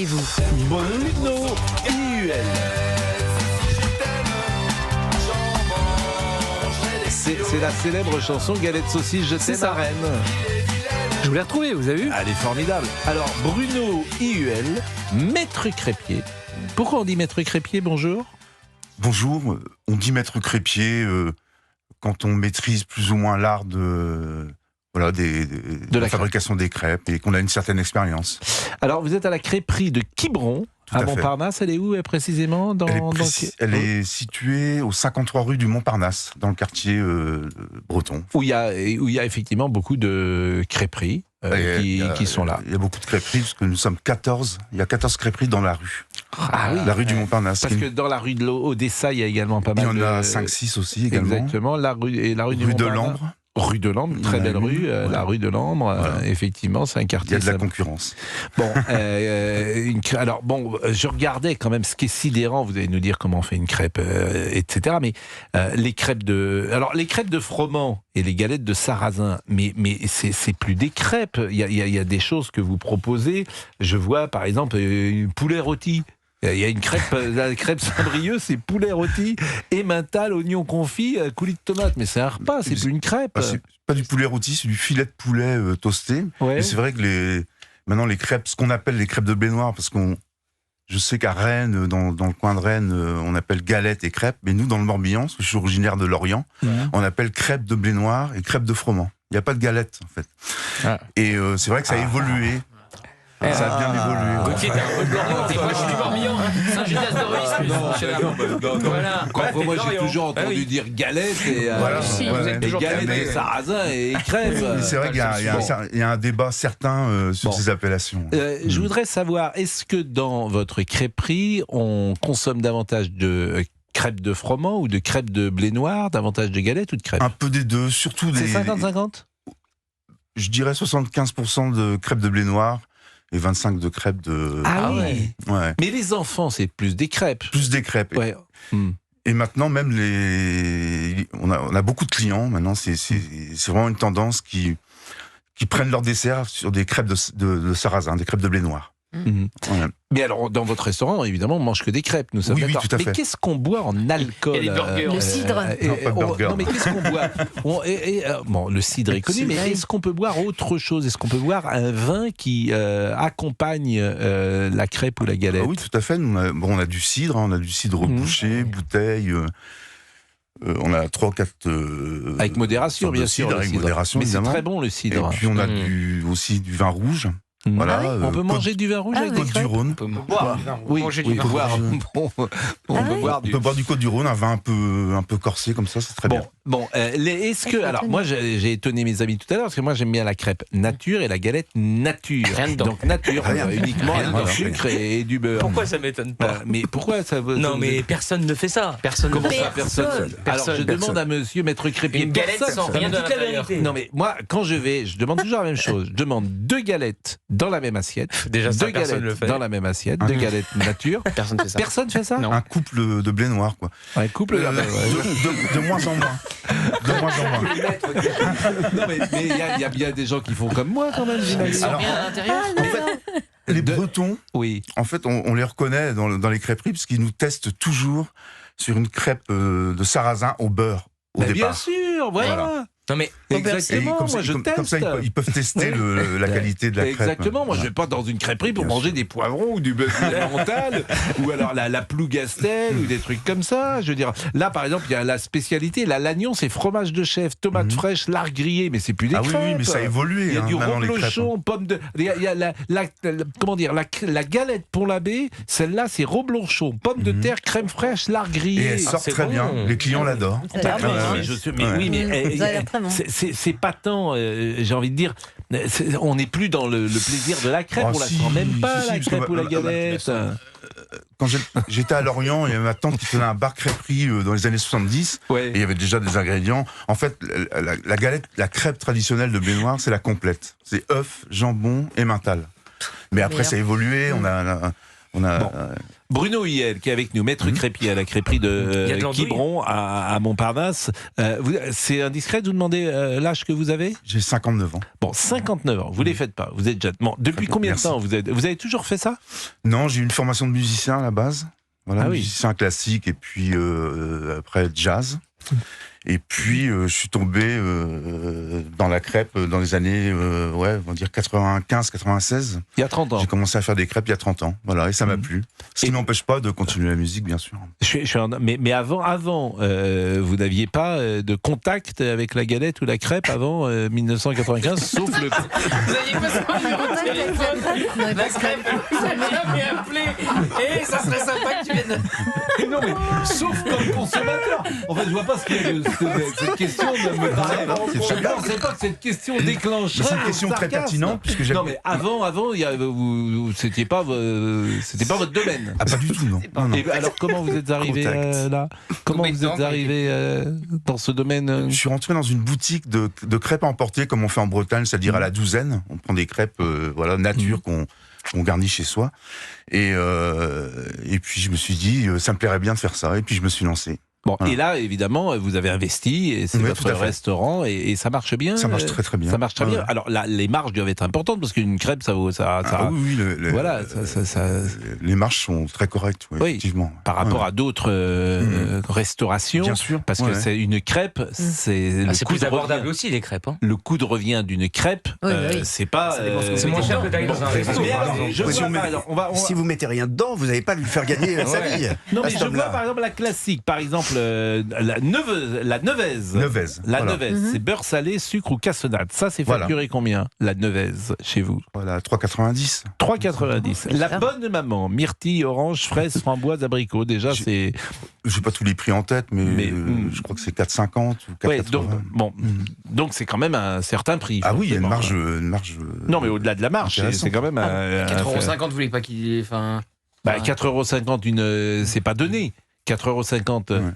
Et vous? Bruno IUL. C'est la célèbre chanson Galette saucisse, je t'aime ma reine. Je vous l'ai retrouvé, vous avez vu? Elle est formidable. Alors, Bruno IUL, maître crépier. Pourquoi on dit maître crépier? Bonjour. Bonjour, on dit maître crépier quand on maîtrise plus ou moins l'art de la fabrication des crêpes et qu'on a une certaine expérience. Alors, vous êtes à la crêperie de Quiberon, à Montparnasse. Elle est où précisément Elle est située au 53 rue du Montparnasse, dans le quartier breton. Où il y a effectivement beaucoup de crêperies qui sont là. Il y a beaucoup de crêperies, parce que nous sommes 14. Il y a 14 crêperies dans la rue. Ah oui, la rue du Montparnasse. Parce que dans la rue de l'Odessa, il y a également pas mal de... Il y en a 5-6 aussi également. Exactement, la rue du Montparnasse. de Lambre. Rue de Lambre, très belle rue, la rue de Lambre, effectivement, c'est un quartier... Il y a de la concurrence. Bon, alors, je regardais quand même ce qui est sidérant, vous allez nous dire comment on fait une crêpe, etc. Mais les crêpes de froment et les galettes de sarrasin, mais c'est plus des crêpes, il y a des choses que vous proposez. Je vois, par exemple, une poulet rôti. Il y a une crêpe, la crêpe Saint-Brieuc, c'est poulet rôti, emmental, oignon confit, coulis de tomate. Mais c'est un repas, c'est plus une crêpe. C'est pas du poulet rôti, c'est du filet de poulet toasté. Ouais. Et c'est vrai que maintenant les crêpes, ce qu'on appelle les crêpes de blé noir, parce je sais qu'à Rennes, dans le coin de Rennes, on appelle galettes et crêpes. Mais nous, dans le Morbihan, parce que je suis originaire de Lorient, on appelle crêpes de blé noir et crêpes de froment. Il n'y a pas de galette, en fait. Ah. Et c'est vrai que ça a évolué. Ça a bien évolué. Gauthier, t'es un peu de Lorient. Moi, je suis du Morbihan. Saint-Gildas-de-Ruisse. Moi, j'ai toujours entendu dire galette et galette et sarrasin et crêpes. C'est vrai qu'il y a un débat certain sur ces appellations. Je voudrais savoir, est-ce que dans votre crêperie, on consomme davantage de crêpes de froment ou de crêpes de blé noir, davantage de galettes ou de crêpes? Un peu des deux, surtout des... C'est 50-50? Je dirais 75% de crêpes de blé noir et 25 de crêpes de... Ah oui. Ouais. Mais les enfants, c'est plus des crêpes. Plus des crêpes. Ouais. Et maintenant, même on a beaucoup de clients, maintenant, c'est vraiment une tendance qui prennent leur dessert sur des crêpes de sarrasin, des crêpes de blé noir. Ouais. Mais alors, dans votre restaurant, évidemment, on mange que des crêpes, nous sommes d'accord. Oui, tout à fait. Mais qu'est-ce qu'on boit en alcool? Le cidre. Non, pas de burger. Non, mais qu'est-ce qu'on boit? Le cidre est connu, mais est-ce qu'on peut boire autre chose? Est-ce qu'on peut boire un vin qui accompagne la crêpe ou la galette? Oui, tout à fait. On a du cidre, on a du cidre bouché, bouteille... on a 3 ou 4... avec modération, bien sûr. Avec modération, mais évidemment. C'est très bon, le cidre. Et puis on a aussi du vin rouge. Voilà, on peut manger du vin rouge avec des crêpes? Côte-du-Rhône. On peut boire. Oui, on peut boire. On peut boire du Côte-du-Rhône, un vin un peu corsé comme ça, c'est très bien. Est-ce que... Alors, moi, j'ai étonné mes amis tout à l'heure, parce que moi, j'aime bien la crêpe nature et la galette nature. Donc, nature, uniquement avec du sucre et du beurre. Pourquoi ça m'étonne pas? Mais pourquoi ça... Non, mais personne ne fait ça. Comment ça, personne? Alors, je demande à monsieur maître crépier... Une galette sans rien de l'intérieur. Non, mais moi, quand je demande toujours la même chose. Je demande 2 galettes dans la même assiette. Déjà, ça, 2 personne le galettes fait. dans la même assiette. 2 galettes nature. Personne fait ça. Personne fait ça? Non. Un couple de blé noir, quoi. Un couple de moins en moins. De moins en moins. Non, mais il y a bien des gens qui font comme moi, quand même, j'imagine. Sans rien à l'intérieur. En fait, les Bretons, en fait, on les reconnaît dans les crêperies, parce qu'ils nous testent toujours sur une crêpe de sarrasin au beurre, au départ. Bien sûr, voilà. Non mais exactement, moi je teste. Comme ça, ils peuvent tester la qualité de la crêpe. Exactement, moi je vais pas dans une crêperie pour manger des poivrons ou du beurre mental ou alors la plougastel ou des trucs comme ça. Je veux dire, là par exemple, il y a la spécialité, l'agnon, c'est fromage de chèvre, tomates fraîches, lard grillé, mais c'est plus des crêpes. Oui, mais ça a évolué. Il y a du reblochon, reblochon, pommes de... Il y a la galette pont l'abbé, celle-là c'est reblochon, pommes de terre, crème fraîche, lard grillé. Et elle sort très bien, les clients l'adorent. C'est pas tant, j'ai envie de dire, on n'est plus dans le plaisir de la crêpe, on la sent même pas, la crêpe ou la galette. Quand j'étais à Lorient, il y avait ma tante qui tenait un bar crêperie dans les années 70, et il y avait déjà des ingrédients. En fait, la galette, la crêpe traditionnelle de blé noir, c'est la complète. C'est œuf, jambon et mental. Mais après, ça a évolué, On a, Bon. Bruno Hiel, qui est avec nous, maître crêpier à la crêperie Il y a de de l'andouille. Quiberon à Montparnasse. C'est indiscret de vous demander l'âge que vous avez? j'ai 59 ans. Bon, 59 ans, vous les faites pas, vous êtes jeune. Bon, depuis combien de temps vous avez toujours fait ça? Non, j'ai eu une formation de musicien à la base. Voilà, Ah oui. musicien classique et puis après jazz. Et puis je suis tombé dans la crêpe dans les années, on va dire 95-96. Il y a 30 ans. J'ai commencé à faire des crêpes il y a 30 ans. Voilà, et ça m'a plu. Ce qui n'empêche pas de continuer la musique, bien sûr. Mais avant, vous n'aviez pas de contact avec la galette ou la crêpe avant 1995, sauf le... Vous aviez pas son numéro de téléphone. La crêpe, vous avez jamais appelé. Et ça serait sympa que tu viennes. Non mais, sauf comme consommateur. En fait, je vois pas ce que cette question me paraît. Je ne pensais pas que cette question déclencherait. C'est une question très pertinente puisque j'ai. Non mais avant, c'était pas votre domaine. Ah, pas du tout, non. Non, non. Et alors comment vous êtes arrivé Contact. là? Comment vous êtes arrivé dans ce domaine Je suis rentré dans une boutique de crêpes à emporter, comme on fait en Bretagne, c'est-à-dire à la douzaine. On prend des crêpes, nature qu'on garnit chez soi. Et puis je me suis dit, ça me plairait bien de faire ça. Et puis je me suis lancé. Bon, Voilà. et là, évidemment, vous avez investi, et c'est Oui, votre tout à fait. restaurant, et ça marche bien. Ça marche très très bien. Ça marche très Ouais, bien. ouais. Alors là, les marges doivent être importantes parce qu'une crêpe, ça vaut ça. Ah oui, Voilà, les marches sont très correctes, Oui. effectivement. par rapport à d'autres restaurations. Bien sûr. Parce que c'est une crêpe, c'est C'est plus abordable aussi, les crêpes. Hein. Le coût de revient d'une crêpe, Oui, oui. c'est pas. C'est moins cher que d'aller dans un resto. Mais par alors, exemple. je Oui, vois, si par exemple, on va- Si vous mettez rien dedans, vous n'allez pas lui faire gagner sa vie. Non, à mais cet je homme-là. vois par exemple la classique, par exemple la nevez. La Voilà. nevez, c'est beurre salé, sucre ou cassonade. Ça, c'est Voilà. facturé combien, la nevez, chez vous? Voilà, 3,90. 3,90. La bonne maman, myrtille, orange, fraise, framboise, abricot. Déjà, c'est. Je n'ai pas tous les prix en tête, mais, je crois que c'est 4,50 ou 4,80. Ouais, donc c'est quand même un certain prix. Ah oui, il y a une forcément. marge. Non, mais au-delà de la marge, Intéressant. c'est quand même. 4,50 €, vous voulez pas qu'il. Enfin. 4,50 €, c'est pas donné. 4,50 €. Ouais.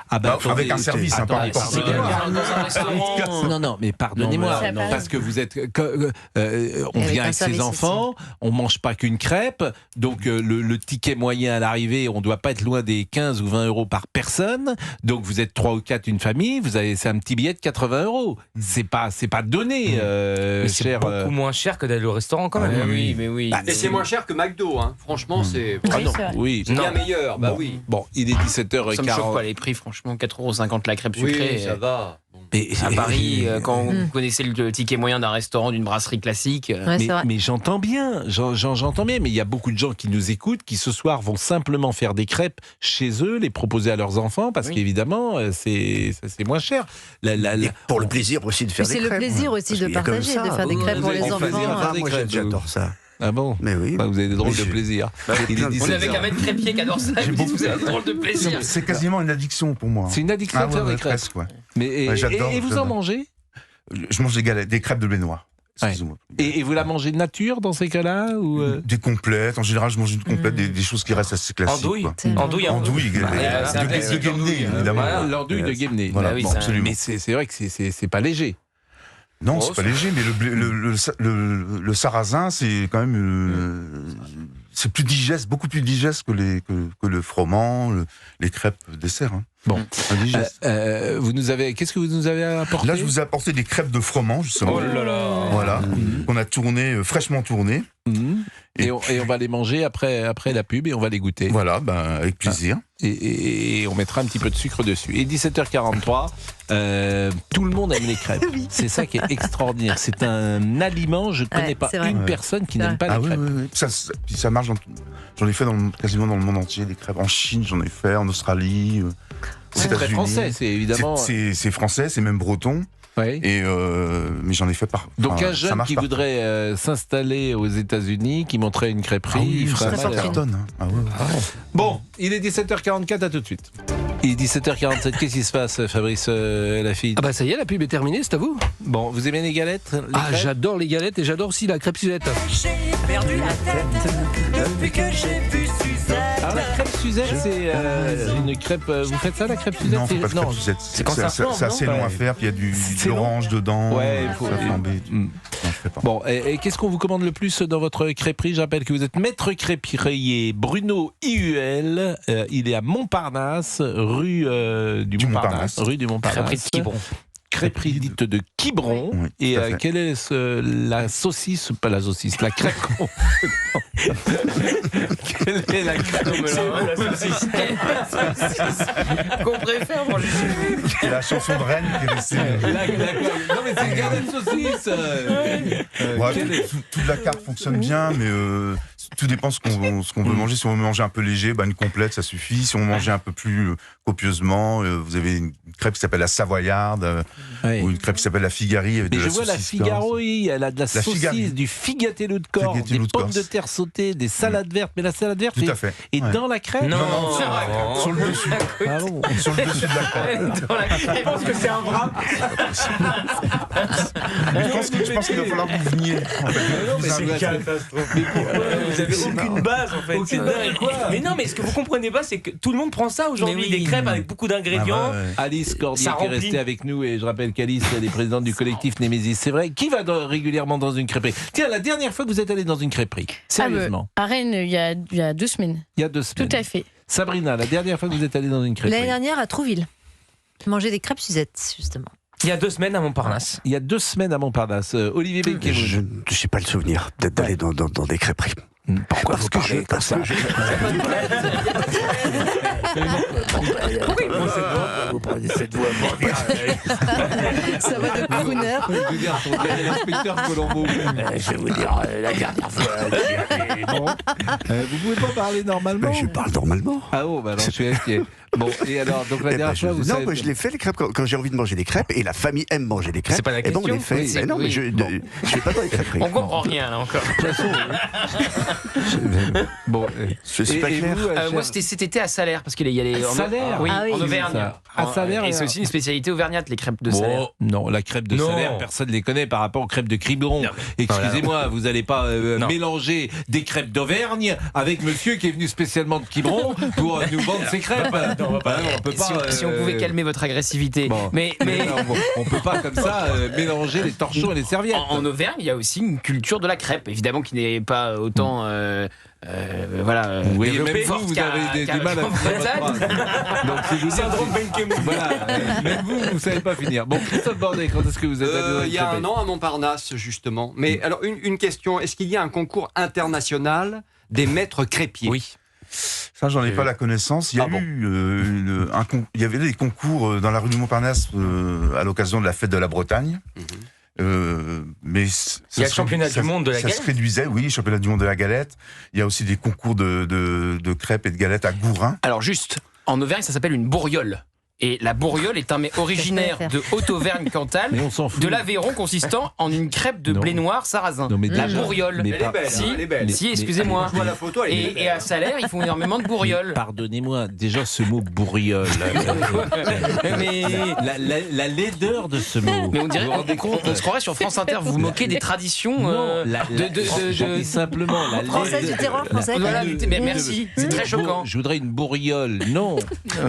Ah bah, Bah, avec un service, hein, pas attendez, encore. Dans un restaurant. Non, mais pardonnez-moi, Non, mais- parce que vous êtes, on Avec vient un avec ses service enfants, on mange pas qu'une crêpe, donc le ticket moyen à l'arrivée, on doit pas être loin des 15 ou 20 € par personne, donc vous êtes 3 ou 4 une famille, c'est un petit billet de 80 €. C'est pas donné, Mais c'est cher. beaucoup moins cher que d'aller au restaurant quand même. Ah oui, mais oui. Et c'est moins cher que McDo, hein. Franchement, c'est Ah non, c'est vrai. oui. bien meilleur. Bah oui. Bon, il est Ça me choque 17h40. pas les prix, franchement. 4,50 € la crêpe Oui, sucrée. ça va. Bon. Mais- À Paris, quand Mm. vous connaissez le ticket moyen d'un restaurant, d'une brasserie classique. Ouais, c'est vrai. Mais j'entends bien, j'entends bien, mais il y a beaucoup de gens qui nous écoutent, qui ce soir vont simplement faire des crêpes chez eux, les proposer à leurs enfants, parce Oui. qu'évidemment, c'est moins cher. Et pour le plaisir aussi de faire Puis des c'est le crêpes. plaisir aussi Parce de qu'il y a comme partager, ça. de faire des vous crêpes pour avez les du enfants. plaisir à faire des Moi, crêpes, j'adore ça. Ah bon Mais oui. Bah, vous avez des drôles Oui, de j'ai- plaisir. Bah, Il est plein de- On 17 est avec heures. un maître crêpier qui adore ça. J'ai Il dit, beaucoup- vous avez drôle de plaisir. C'est quasiment une addiction pour moi. C'est une addiction Ah de faire ouais, des crêpes. presque, ouais. Mais, Ouais, j'adore, et vous en j'adore. mangez Je mange des crêpes de blé noir. Excusez-moi. et vous la mangez nature dans ces cas-là ou Des complètes. En général, je mange une complète, des choses qui restent assez classiques. Andouille. quoi. Andouille, un peu. Andouille, c'est un de classique, Guémené, andouille. évidemment. Voilà. L'andouille de Guémené. Voilà, Bah oui, bon, ça- absolument. Mais c'est vrai que c'est pas léger. Non, Oh, c'est pas léger, mais le sarrasin, c'est quand même. C'est plus digeste, beaucoup plus digeste que le froment, les crêpes dessert. Hein. Bon. Indigeste. Qu'est-ce que vous nous avez apporté Là, je vous ai apporté des crêpes de froment, justement. Oh là là. Voilà, qu'on a tourné, fraîchement tournées. Mhm. Et on va les manger après la pub et on va les goûter. Voilà, avec plaisir. Et on mettra un petit peu de sucre dessus. Et 17h43, tout le monde aime les crêpes. C'est ça qui est extraordinaire. C'est un aliment, je ne connais Ouais, pas c'est vrai. une Ouais. personne qui C'est n'aime pas Ah les oui, crêpes. oui, oui. Puis ça marche. J'en ai fait quasiment dans le monde entier, des crêpes. En Chine, j'en ai fait, en Australie. C'est très français, c'est évidemment. C'est français, c'est même breton. Ouais. Mais j'en ai fait par. Donc enfin, un ça jeune marche qui partout. voudrait s'installer aux États-Unis, qui montrait une crêperie, Ah oui, il ferait ça mal. cartonne. Hein. Ah ouais, ouais. Bon, il est 17h44, à tout de suite. Il est 17h47, qu'est-ce qui se passe, Fabrice Lafitte? Ah bah ça y est, la pub est terminée, c'est à vous. Bon, vous aimez les galettes les Ah, crêpes j'adore les galettes et j'adore aussi la crêpe Suzette. J'ai perdu la tête depuis que j'ai vu Suzette. Alors, la crêpe Suzette, c'est une crêpe. Vous faites ça, la crêpe Suzette? Non, faut pas de crêpe Suzette. c'est quand ça flambe, c'est assez non long à Ouais. faire, puis il y a de C'est long. l'orange dedans. Ouais, il faut- ça flambe et tout. Mm. Non, je fais pas. Bon, et qu'est-ce qu'on vous commande le plus dans votre crêperie? Je rappelle que vous êtes maître crêpier Bruno IUL. Il est à Montparnasse, rue du Montparnasse. Rue du Montparnasse. Crêperie de Quiberon. Crêperie dite de Quiberon. Oui, Et tout à fait. quelle est la saucisse, pas la saucisse, la crêpe qu'on- Quelle est la crêpe Qu'on préfère manger. C'est la chanson de Rennes qui est restée. Non mais c'est une galette de saucisse. Ouais, Quelle est- toute la carte fonctionne bien, mais tout dépend ce qu'on veut manger. Si on veut manger un peu léger, une complète, ça suffit. Si on veut manger un peu plus copieusement, vous avez une crêpe qui s'appelle la Savoyarde, Ouais. ou une crêpe qui s'appelle la Figari. Avec Mais de je la vois la saucisse Figaro, corse. oui, elle a de la saucisse, Figari. du figatello de Corse, Figatello des de pommes Corse. de terre sautées, des salades vertes. Mais la salade verte Tout à fait. est Ouais. dans la crêpe. Non, Sur le dessus. Ah bon. Sur le dessus de la crêpe. Dans la crêpe. Je pense que c'est un bras. Mais je pense qu'il va falloir que vous veniez. En fait. Mais catastrophe. Vous avez aucune base en fait. C'est dingue. Mais non, mais ce que vous comprenez pas, c'est que tout le monde prend ça aujourd'hui, Mais oui. des crêpes avec beaucoup d'ingrédients. Ah bah, ouais. Alice Cordier Ça qui est remplit. restée avec nous et je rappelle qu'Alice elle est présidente du collectif Némésis. C'est vrai. Qui va régulièrement dans une crêperie? Tiens, la dernière fois que vous êtes allé dans une crêperie, sérieusement, À Rennes, il y a 2 semaines. il y a 2 semaines. Tout à fait. Sabrina, la dernière fois que vous êtes allée dans une crêperie, L'année dernière à Trouville. Manger des crêpes Suzette, justement. Il y a 2 semaines à Montparnasse. il y a 2 semaines à Montparnasse. Olivier Benkemoun. Je n'ai pas le souvenir peut-être d'aller dans des crêperies. Pourquoi Parce que je comme ça. Vous prenez cette voix. Ça va de crooner. Je veux dire, l'inspecteur Colombo. Je vais vous dire, la dernière fois, Bon. Vous pouvez pas parler normalement? je parle normalement. Ah oh, bah alors je suis inquiet. Bon, et alors, donc la Eh ben, dernière fois, vous non, savez... moi je l'ai fait les crêpes quand j'ai envie de manger des crêpes et la famille aime manger des crêpes. C'est pas la Eh ben, on les question. fait. Oui, c'est- Mais non, mais oui. je vais pas dans les crêperies. On comprend rien là encore. Bon, Je suis pas clair. vous, Moi, c'était cet été à Salaire, parce qu'il y allait en, Salaire oui, Ah oui. en Auvergne. Ça. À Salaire, Et c'est aussi une spécialité auvergnate, les crêpes de Bon, Salaire. non, la crêpe de Non. Salaire, personne ne les connaît par rapport aux crêpes de Quiberon. Excusez-moi, vous n'allez pas Non. mélanger des crêpes d'Auvergne avec monsieur qui est venu spécialement de Quiberon pour nous vendre ses crêpes. On peut Si on, pas, si on pouvait calmer votre agressivité. bon. Mais Non, bon, on peut pas comme ça mélanger les torchons et les serviettes. en Auvergne, il y a aussi une culture de la crêpe, évidemment, qui n'est pas autant. Voilà. Vous voyez, développée même vous, forte vous qu'à- avez qu'à- du mal à qu'en finir votre Bretagne. phrase. Donc, c'est vous dire, Syndrome Benkemoun. voilà, même vous savez pas finir. Bon, Christophe Bordet, quand est-ce que vous êtes allé dans une Il y a crêperie? un an à Montparnasse, justement. Mais alors, une question. Est-ce qu'il y a un concours international des maîtres crépiers? Oui. Ça, j'en ai pas la connaissance. Il y a Ah bon. eu il y avait des concours dans la rue du Montparnasse à l'occasion de la fête de la Bretagne. Mais Il y a le championnat du monde de la Ça se galette. réduisait, oui, championnat du monde de la galette. Il y a aussi des concours de crêpes et de galettes à Gourin. Alors, juste, en Auvergne, ça s'appelle une bourriole. Et la bourriole est un mets originaire de Haute-Auvergne-Cantal, Mais on s'en fout. de l'Aveyron, consistant en une crêpe de Non. blé noir sarrasin. Non, mais La déjà- bourriole. mais Elle est belle, Si, hein, elle est belle. si, excusez-moi. Je vois la photo, elle est belle. Et à Salaire, ils font énormément de bourrioles. Pardonnez-moi, déjà ce mot bourriole. Mais, La laideur de ce mot. mais on dirait Vous vous rendez compte on se croirait sur France Inter, vous vous moquez des traditions. Non, de- dis simplement la Français du laideur. terroir, français. Voilà, mais merci, c'est très choquant. Je voudrais une bourriole. Non.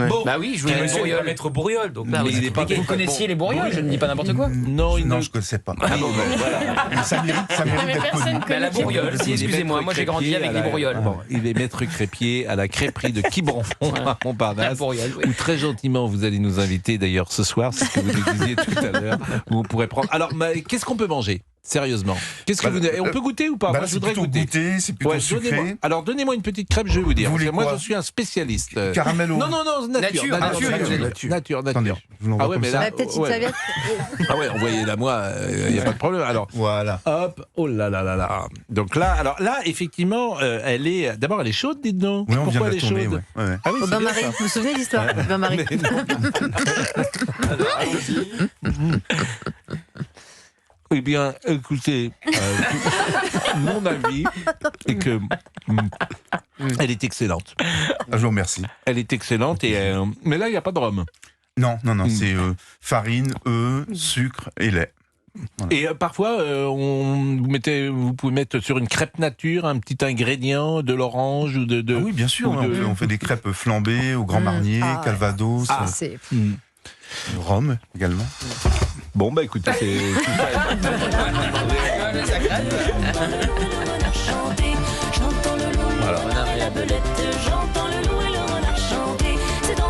Bon. Bah oui, je voulais une Monsieur, il va bourriole. mettre bourriole. Donc, Bah oui, il est pas- vous connaissiez les bourrioles, je ne dis pas n'importe quoi. Non, il Non, ne. je connaissais pas. Ah bon, bah, voilà. Mais ça mérite d'être connu. Bah, la bourriole, si, Il est excusez-moi, maître moi j'ai grandi crépier avec à les la- bourrioles. Bon, il est maître crépier à la crêperie de Quiberon à La Montparnasse. bourriole, oui. Où très gentiment vous allez nous inviter d'ailleurs ce soir, c'est ce que vous nous disiez tout à l'heure, où on pourrait prendre. Alors, qu'est-ce qu'on peut manger? Sérieusement. Qu'est-ce que Bah, vous. Et on peut goûter ou pas? Bah Moi, là, je c'est voudrais plutôt goûter. goûter, c'est plutôt Ouais, donnez-moi. sucré. Alors, donnez-moi une petite crêpe, je vais vous dire. Vous Parce que voulez moi, quoi? je suis un spécialiste. Caramel au... Non, nature. Attendez, Nature. je vous l'envoie Ah ouais, comme mais ça. là. La petite ouais. serviette. Ah ouais, envoyez-la-moi, il n'y a pas de problème. Alors, Voilà. hop, oh là là là là. Donc là, effectivement, elle est. D'abord, elle est chaude, dites donc. Oui, on vient Pourquoi de elle la est tourner, chaude? ouais. Ouais. Ah oui, Au c'est bien bain-marie. ça. Vous vous souvenez de l'histoire du bain-marie? Eh bien, écoutez, mon avis est que elle est excellente. Ah, je vous remercie. Elle est excellente, mais là, il n'y a pas de rhum. Non, Mm. c'est farine, œufs, sucre et lait. Voilà. Et parfois, vous pouvez mettre sur une crêpe nature un petit ingrédient, de l'orange ou de... Ah oui, bien sûr. ou On fait des crêpes flambées au Grand Marnier, Calvados, C'est Rome également. Bon, bah écoutez, c'est tout ça.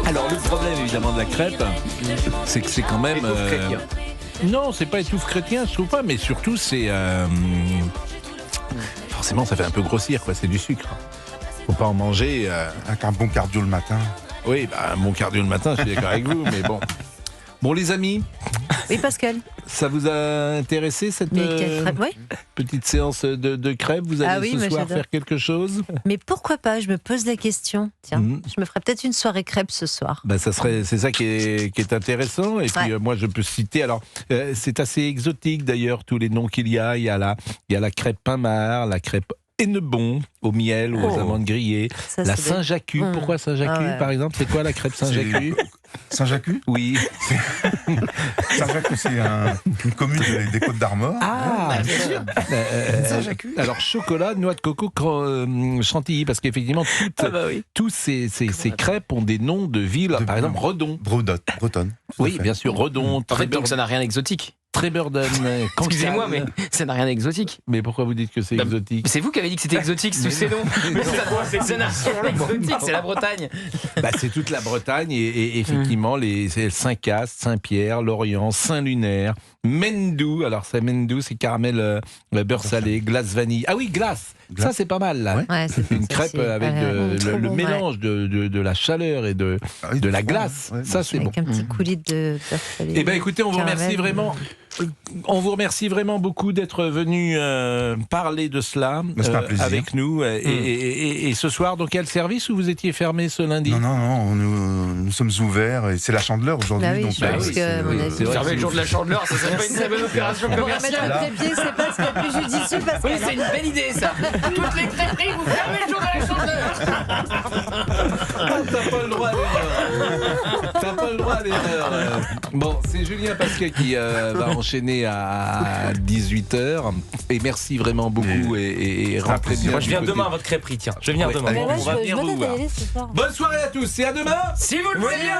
Alors, le problème, évidemment, de la crêpe, c'est que c'est quand même... Non, c'est pas étouffe chrétien, je trouve pas, mais surtout, c'est... Forcément, ça fait un peu grossir, quoi, c'est du sucre. Faut pas en manger... Avec un bon cardio le matin. Oui, bah, un bon cardio le matin, je suis d'accord avec vous, mais bon... Bon, les amis, Oui, Pascal. ça vous a intéressé cette Mais quelle crêpe, ouais. petite séance de crêpes? Vous allez Ah oui, ce mais soir j'adore. faire quelque chose? Mais pourquoi pas? Je me pose la question. Tiens, je me ferais peut-être une soirée crêpe ce soir. Bah, c'est ça qui est intéressant. Et puis moi, je peux citer. Alors, c'est assez exotique d'ailleurs tous les noms qu'il y a. Il y a la crêpe Pinmar, la crêpe Hennebon au miel ou aux amandes grillées, Ça, la c'est Saint-Jacques. Pourquoi Saint-Jacques, Ah ouais. par exemple? C'est quoi la crêpe Saint-Jacques? Saint-Jacques? Oui. Saint-Jacques, c'est une commune des Côtes-d'Armor. Ah, bien sûr. Alors, chocolat, noix de coco, chantilly, parce qu'effectivement, tous ces crêpes ont des noms de villes. Par exemple, Redon. Bretonne. Oui, bien sûr, Redon. En fait, donc ça n'a rien d'exotique. Treburden. Excusez-moi, mais ça n'a rien d'exotique. Mais pourquoi vous dites que c'est exotique? C'est vous qui avez dit que c'était exotique, tous ces noms. Mais ça n'a rien d'exotique, c'est la Bretagne. Bah, c'est toute la Bretagne et effectivement, c'est Saint-Cast, Saint-Pierre, Lorient, Saint-Lunaire, Mendou. Alors, Mendou, c'est caramel beurre salé, glace vanille. Ah oui, glace. Ça, c'est pas mal, là. Ouais, c'est Une crêpe avec le mélange de la chaleur et de la glace. Ouais, ça, c'est bon. Avec un petit coulis de beurre salé. Eh bien, écoutez, on vous caramel. remercie vraiment. On vous remercie vraiment beaucoup d'être venu parler de cela C'est un plaisir. avec nous. Et ce soir, donc, quel service où vous étiez fermé ce lundi? Non, nous sommes ouverts et c'est la Chandeleur aujourd'hui. Bah oui, donc, je pense que, à mon avis, c'est vrai Fermer que le jour de la Chandeleur, ça serait pas une très bonne opération Pour remettre commerciale. un trépied, c'est pas ce qu'il y a de plus judicieux parce Oui, que c'est une belle idée ça. Toutes les crêperies, vous fermez le jour de la Chandeleur. T'as pas le droit à l'erreur. T'as pas le droit à l'erreur. Bon, c'est Julien Pasquet qui va enchaîner à 18h. Et merci vraiment beaucoup. Et rentrez bien. Moi, je viens du côté. demain à votre crêperie, tiens. Je viens demain. Allez, Mais là, on va je venir me vous note voir. d'aller ce soir. Bonne soirée à tous et à demain. Si vous le voulez bien.